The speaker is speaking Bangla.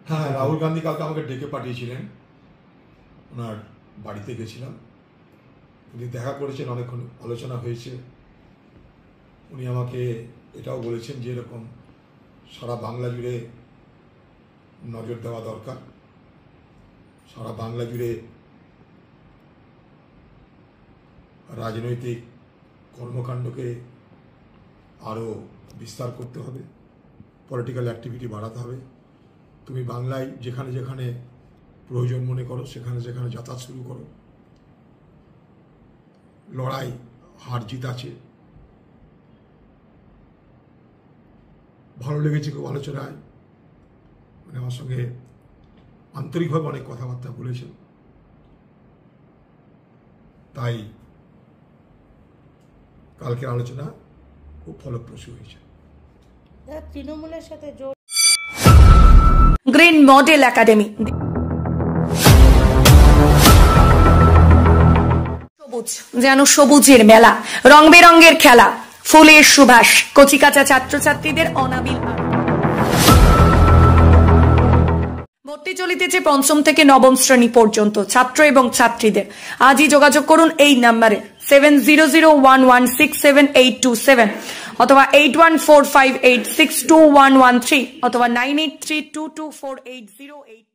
হ্যাঁ, রাহুল গান্ধী কালকে আমাকে ডেকে পাঠিয়েছিলেন, ওনার বাড়িতে গেছিলাম, উনি দেখা করেছেন, অনেকক্ষণ আলোচনা হয়েছে। উনি আমাকে এটাও বলেছেন যে এরকম সারা বাংলা জুড়ে নজর দেওয়া দরকার, সারা বাংলা জুড়ে রাজনৈতিক কর্মকাণ্ডকে আরও বিস্তার করতে হবে, পলিটিক্যাল অ্যাক্টিভিটি বাড়াতে হবে। তুমি বাংলায় যেখানে যেখানে প্রয়োজন মনে করো সেখানে সেখানে যাতায়াত শুরু করো। লড়াই হার জিত আছে। ভালো লেগেছে খুব আলোচনায়, মানে আমার সঙ্গে আন্তরিকভাবে অনেক কথাবার্তা বলেছেন, তাই কালকের আলোচনা খুব ফলপ্রসূ হয়েছে। তৃণমূলের সাথে গ্রিন মডেল একাডেমি, সবুজ যেন সবুজের মেলা, রং বেরঙের খেলা, ফুলের সুবাস, কচিকাঁচা ছাত্রছাত্রীদের অনাবিল ভর্তি চলিতেছে পঞ্চম থেকে নবম শ্রেণী পর্যন্ত ছাত্র এবং ছাত্রীদের। আজই যোগাযোগ করুন এই নাম্বারে 7001167827 অথবা 8145862113 অথবা 9832248088।